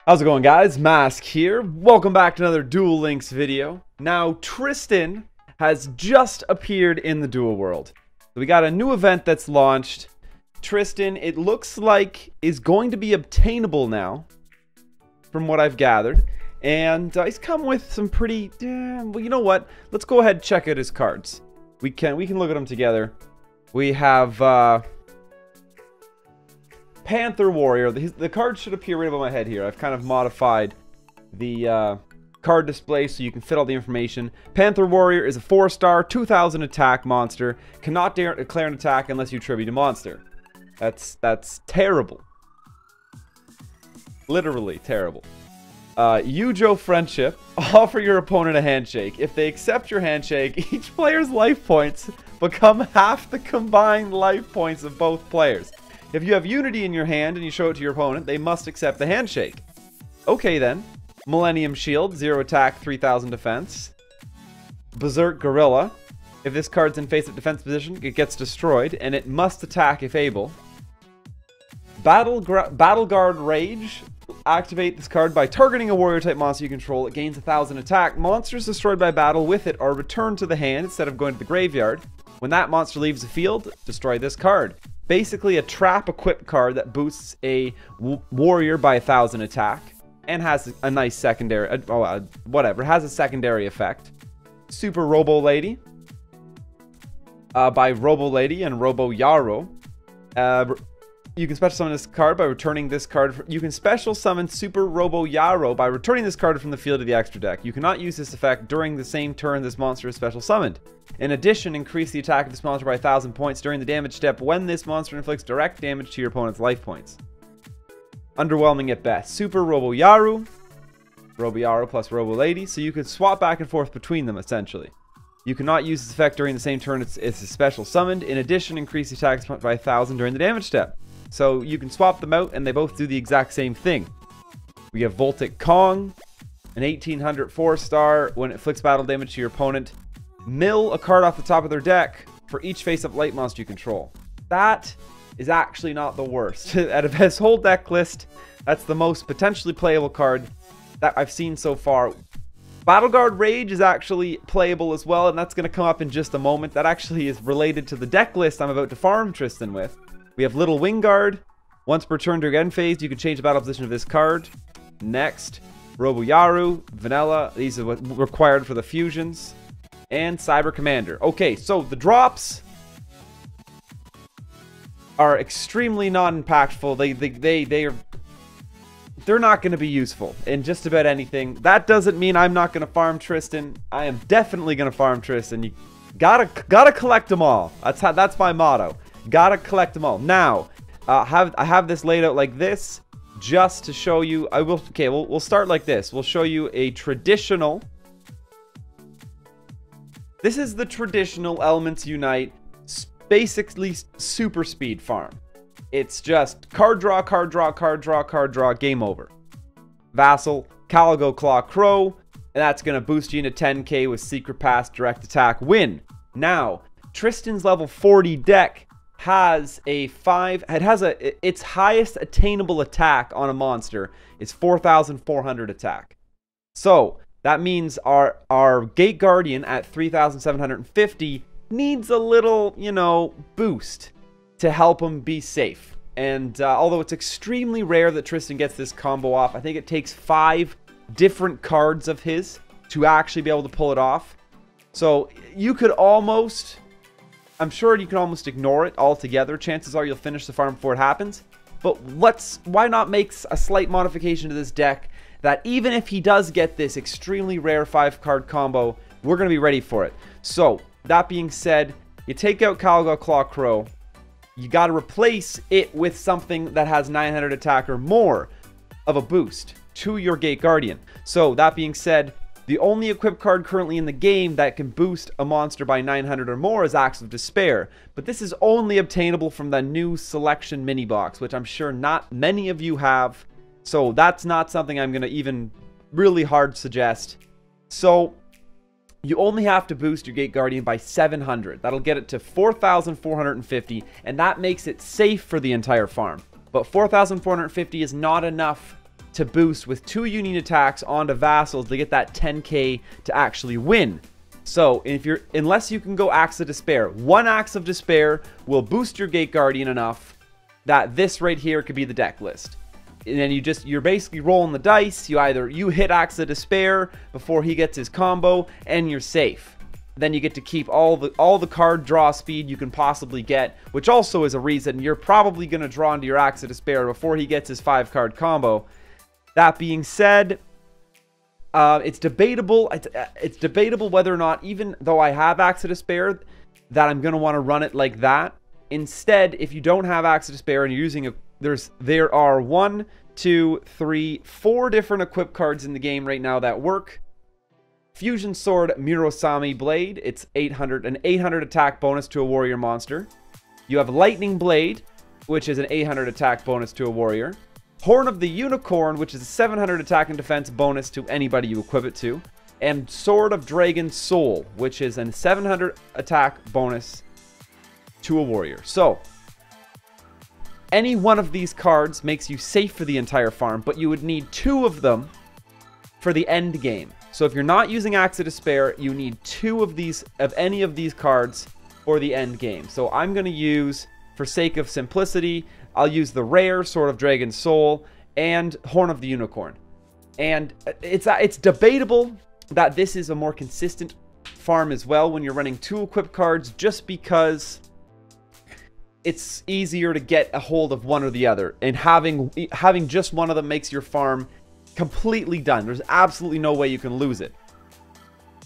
How's it going, guys? Mask here. Welcome back to another Duel Links video. Now, Tristan has just appeared in the Duel world. We got a new event that's launched. Tristan, it looks like, is going to be obtainable now, from what I've gathered. And he's come with some pretty... well, you know what? Let's go ahead and check out his cards. We can look at them together. We have... Panther Warrior. The card should appear right above my head here. I've kind of modified the card display so you can fit all the information. Panther Warrior is a 4-star, 2000 attack monster. Cannot declare an attack unless you tribute a monster. That's terrible. Literally terrible. Yujo Friendship. Offer your opponent a handshake. If they accept your handshake, each player's life points become half the combined life points of both players. If you have Unity in your hand and you show it to your opponent, they must accept the handshake. Okay then. Millennium Shield, 0 attack, 3000 defense. Berserk Gorilla. If this card's in face-up defense position, it gets destroyed, and it must attack if able. Battle Guard Rage. Activate this card by targeting a warrior-type monster you control. It gains 1000 attack. Monsters destroyed by battle with it are returned to the hand instead of going to the graveyard. When that monster leaves the field, destroy this card. Basically a trap equipped card that boosts a warrior by 1000 attack and has a nice secondary, whatever, has a secondary effect. Super Robo Lady by Robo Lady and Robo Yaro. You can special summon this card by returning this card. You can special summon Super Robo Yaro by returning this card from the field to the extra deck. You cannot use this effect during the same turn this monster is special summoned. In addition, increase the attack of this monster by 1000 points during the damage step when this monster inflicts direct damage to your opponent's life points. Underwhelming at best. Super Robo Yaru. Robo Yaru plus Robo Lady. So you could swap back and forth between them, essentially. You cannot use this effect during the same turn it's a special summoned. In addition, increase the attack by 1000 during the damage step. So you can swap them out and they both do the exact same thing. We have Voltic Kong, an 1800 4-star. When it inflicts battle damage to your opponent, mill a card off the top of their deck for each face-up light monster you control. That is actually not the worst. Out of his whole deck list, that's the most potentially playable card that I've seen so far. Battle Guard Rage is actually playable as well, and that's going to come up in just a moment. That actually is related to the deck list I'm about to farm Tristan with. We have Little Wingard. Once per turn during end phase, you can change the battle position of this card. Next, Robo Yaru, Vanilla. These are what required for the fusions. And Cyber Commander. Okay, so the drops are extremely non-impactful. They're not going to be useful in just about anything. That doesn't mean I'm not going to farm Tristan. I am definitely going to farm Tristan. You gotta collect them all. That's my motto. Gotta collect them all. Now, I have this laid out like this just to show you. We'll start like this. We'll show you a traditional. This is the traditional Elements Unite, basically super speed farm. It's just card draw, card draw, card draw, card draw, game over. Vassal, Caligo Claw Crow, and that's going to boost you into 10k with Secret Pass, Direct Attack, win. Now, Tristan's level 40 deck has its highest attainable attack on a monster is 4,400 attack. So that means our Gate Guardian at 3,750 needs a little, boost to help him be safe. And although it's extremely rare that Tristan gets this combo off, I think it takes 5 different cards of his to actually be able to pull it off. So you could almost, I'm sure you can almost ignore it altogether. Chances are you'll finish the farm before it happens. But why not make a slight modification to this deck that even if he does get this extremely rare 5-card combo, we're going to be ready for it. So, that being said, you take out Caligo Claw Crow. You got to replace it with something that has 900 attack or more of a boost to your Gate Guardian. So, that being said, the only equipped card currently in the game that can boost a monster by 900 or more is Axe of Despair. But this is only obtainable from the new Selection mini box, which I'm sure not many of you have. So that's not something I'm going to even really hard suggest. So you only have to boost your Gate Guardian by 700. That'll get it to 4,450, and that makes it safe for the entire farm. But 4,450 is not enough to boost with 2 unique attacks onto vassals to get that 10k to actually win. So unless you can go Axe of Despair, 1 Axe of Despair will boost your Gate Guardian enough that this right here could be the deck list. And then you're basically rolling the dice. You hit Axe of Despair before he gets his combo, and you're safe. Then you get to keep all the card draw speed you can possibly get, which also is a reason you're probably going to draw into your Axe of Despair before he gets his 5-card combo. That being said, it's debatable. It's debatable whether or not, even though I have Axe of Despair, that I'm going to want to run it like that. Instead, if you don't have Axe of Despair and you're using there are 1, 2, 3, 4 different equip cards in the game right now that work. Fusion Sword Murasame Blade. It's an 800 attack bonus to a warrior monster. You have Lightning Blade, which is an 800 attack bonus to a warrior. Horn of the Unicorn, which is a 700 attack and defense bonus to anybody you equip it to. And Sword of Dragon Soul, which is a 700 attack bonus to a warrior. So, any one of these cards makes you safe for the entire farm, but you would need 2 of them for the end game. So if you're not using Axe of Despair, you need 2 of any of these cards for the end game. So I'm going to use, for sake of simplicity, I'll use the rare Sword of Dragon Soul and Horn of the Unicorn. And it's debatable that this is a more consistent farm as well when you're running 2 equip cards, just because it's easier to get a hold of one or the other. And having just one of them makes your farm completely done. There's absolutely no way you can lose it.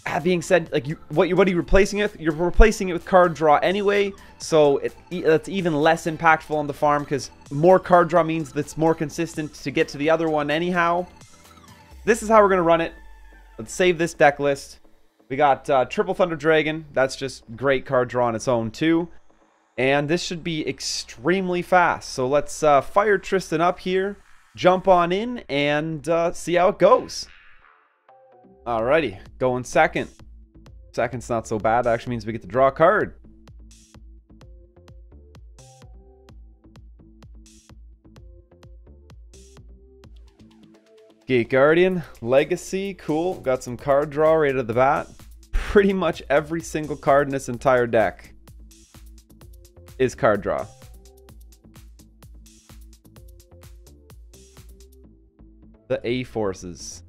That being said, like what are you replacing it with? You're replacing it with card draw anyway, so that's even less impactful on the farm, because more card draw means that's more consistent to get to the other one anyhow. This is how we're going to run it. Let's save this deck list. We got Triple Thunder Dragon. That's just great card draw on its own too. And this should be extremely fast. So let's fire Tristan up here, jump on in, and see how it goes. Alrighty, going second. Second's not so bad. That actually means we get to draw a card. Gate Guardian, Legacy, cool. Got some card draw right out of the bat. Pretty much every single card in this entire deck is card draw. The A-Forces.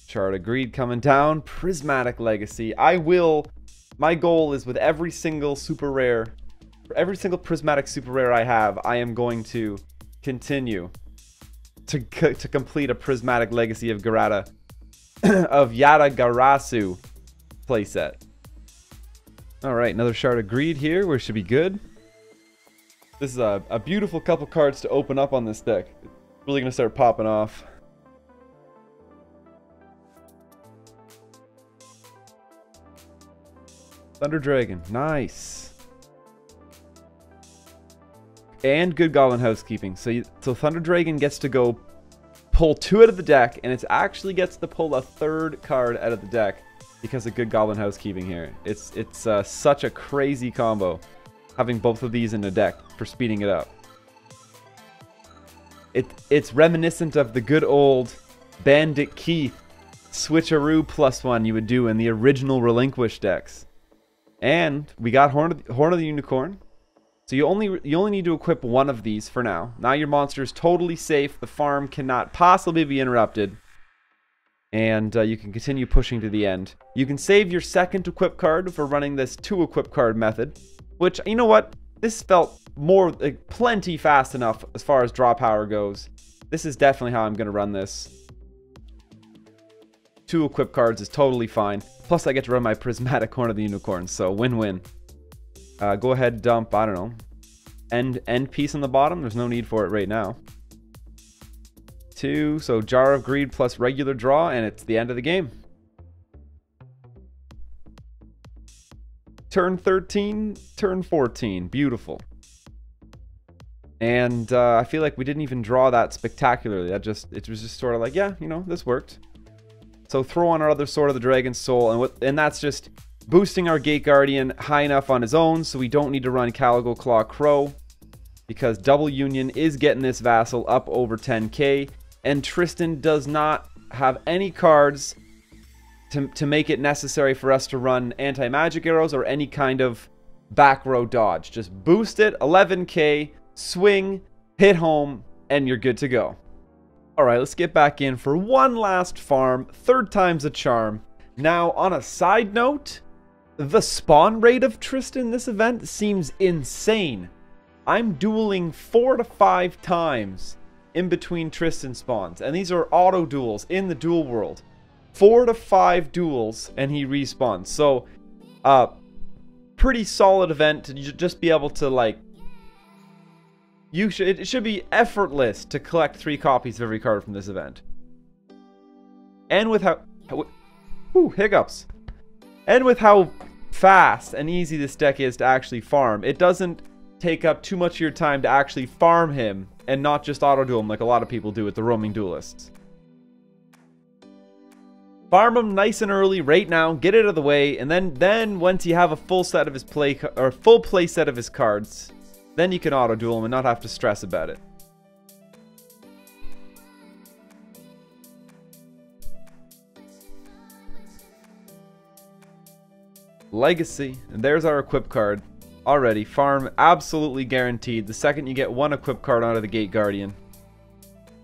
Shard of Greed coming down. Prismatic Legacy. My goal is with every single super rare, for every single prismatic super rare I have, I am going to continue to complete a Prismatic Legacy of Yata Garasu playset. Alright, another Shard of Greed here, where it should be good. This is a beautiful couple cards to open up on this deck. It's really going to start popping off. Thunder Dragon, nice. And good Goblin Housekeeping. So Thunder Dragon gets to go pull 2 out of the deck, and it actually gets to pull a 3rd card out of the deck because of good Goblin Housekeeping here. It's such a crazy combo, having both of these in the deck for speeding it up. It's reminiscent of the good old Bandit Keith switcheroo +1 you would do in the original Relinquish decks. And we got Horn of the Unicorn. So you only need to equip 1 of these for now. Now your monster is totally safe. The farm cannot possibly be interrupted. And you can continue pushing to the end. You can save your 2nd equip card for running this 2 equip card method. Which, you know what? This felt more like plenty fast enough as far as draw power goes. This is definitely how I'm going to run this. 2 equip cards is totally fine. Plus, I get to run my Prismatic Horn of the Unicorn, so win-win. Go ahead, dump, I don't know, end piece on the bottom. There's no need for it right now. 2, so Jar of Greed plus regular draw, and it's the end of the game. Turn 13, turn 14. Beautiful. And I feel like we didn't even draw that spectacularly. It was just sort of like, yeah, you know, this worked. So throw on our other Sword of the Dragon Soul, and that's just boosting our Gate Guardian high enough on his own so we don't need to run Caligo Claw Crow, because Double Union is getting this Vassal up over 10k, and Tristan does not have any cards to make it necessary for us to run anti-magic arrows or any kind of back row dodge. Just boost it, 11k, swing, hit home, and you're good to go. Alright, let's get back in for one last farm. Third time's a charm. Now, on a side note, the spawn rate of Tristan this event seems insane. I'm dueling 4 to 5 times in between Tristan spawns, and these are auto duels in the duel world. 4 to 5 duels and he respawns. So, pretty solid event to just be able to, like, it should be effortless to collect 3 copies of every card from this event. And with how hiccups. And with how fast and easy this deck is to actually farm, it doesn't take up too much of your time to actually farm him and not just auto duel him like a lot of people do with the roaming duelists. Farm him nice and early right now, get it out of the way, and then once you have a full set of his full play set of his cards, then you can auto duel him and not have to stress about it. Legacy, and there's our equip card. Already, farm absolutely guaranteed the second you get one equip card out of the Gate Guardian.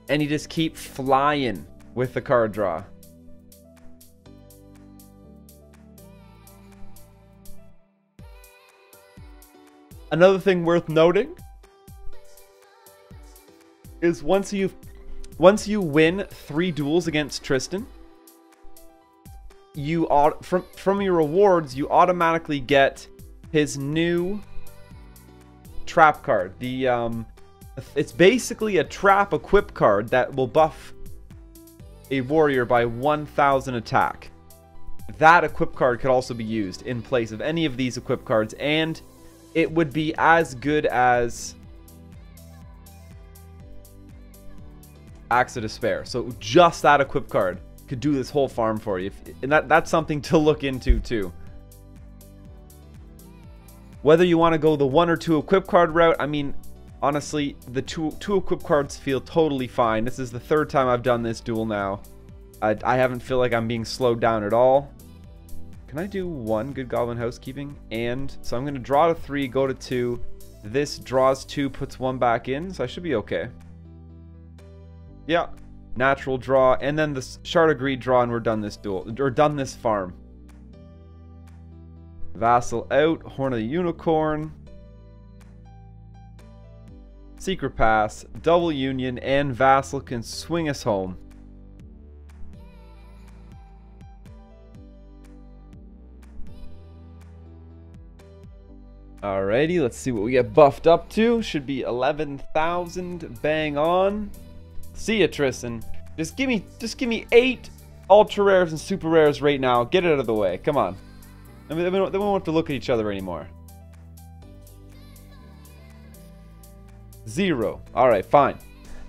And you just keep flying with the card draw. Another thing worth noting is once you win 3 duels against Tristan, you from your rewards you automatically get his new trap card. It's basically a trap equip card that will buff a warrior by 1000 attack. That equip card could also be used in place of any of these equip cards, and it would be as good as Axe of Despair. So just that equip card could do this whole farm for you. And that's something to look into too. Whether you want to go the 1 or 2 equip card route, I mean, honestly, the two equip cards feel totally fine. This is the 3rd time I've done this duel now. I haven't feel like I'm being slowed down at all. Can I do 1 Good Goblin Housekeeping? And so I'm going to draw to 3, go to 2. This draws 2, puts 1 back in, so I should be okay. Yeah, natural draw, and then the Shard of Greed draw, and we're done this duel, or done this farm. Vassal out, Horn of the Unicorn, Secret Pass, Double Union, and Vassal can swing us home. Alrighty, let's see what we get buffed up to. Should be 11,000. Bang on. See ya, Tristan. Just give me 8 ultra rares and super rares right now. Get it out of the way. Come on. I mean, then we won't have to look at each other anymore. 0. Alright, fine.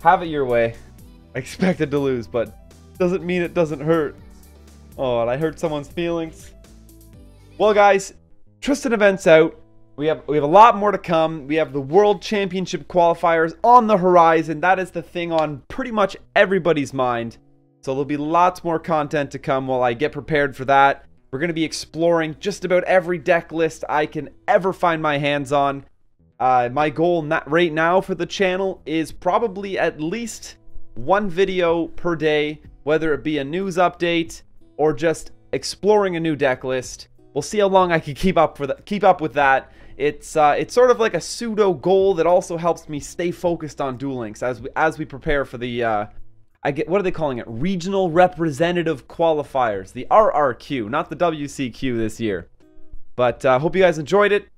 Have it your way. I expected to lose, but doesn't mean it doesn't hurt. Oh, and I hurt someone's feelings. Well, guys, Tristan event's out. We have a lot more to come. We have the World Championship qualifiers on the horizon. That is the thing on pretty much everybody's mind. So there'll be lots more content to come while I get prepared for that. We're going to be exploring just about every deck list I can ever find my hands on. My goal right now for the channel is probably at least 1 video per day, whether it be a news update or just exploring a new deck list. We'll see how long I can keep up with that. It's sort of like a pseudo goal that also helps me stay focused on Duel Links as we prepare for the what are they calling it? Regional Representative Qualifiers, the RRQ, not the WCQ this year. But hope you guys enjoyed it.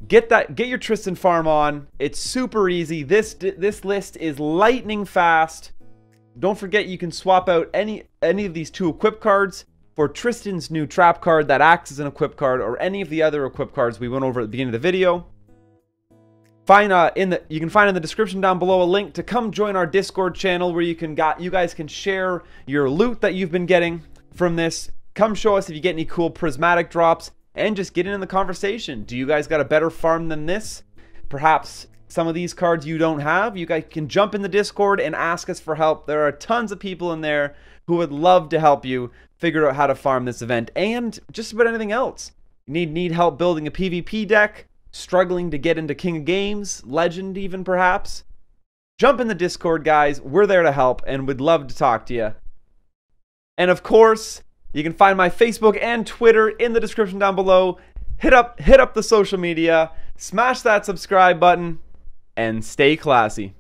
Get your Tristan farm on. It's super easy. This list is lightning fast. Don't forget you can swap out any of these 2 equip cards for Tristan's new trap card that acts as an equip card, or any of the other equip cards we went over at the beginning of the video. You can find in the description down below a link to come join our Discord channel where you guys can share your loot that you've been getting from this. Come show us if you get any cool prismatic drops. and just get in the conversation. Do you guys got a better farm than this? Perhaps some of these cards you don't have. You guys can jump in the Discord and ask us for help. There are tons of people in there who would love to help you figure out how to farm this event and just about anything else. You need help building a PvP deck, struggling to get into King of Games, Legend even perhaps. Jump in the Discord, guys. We're there to help and would love to talk to you. And of course, you can find my Facebook and Twitter in the description down below. Hit up the social media, smash that subscribe button, and stay classy.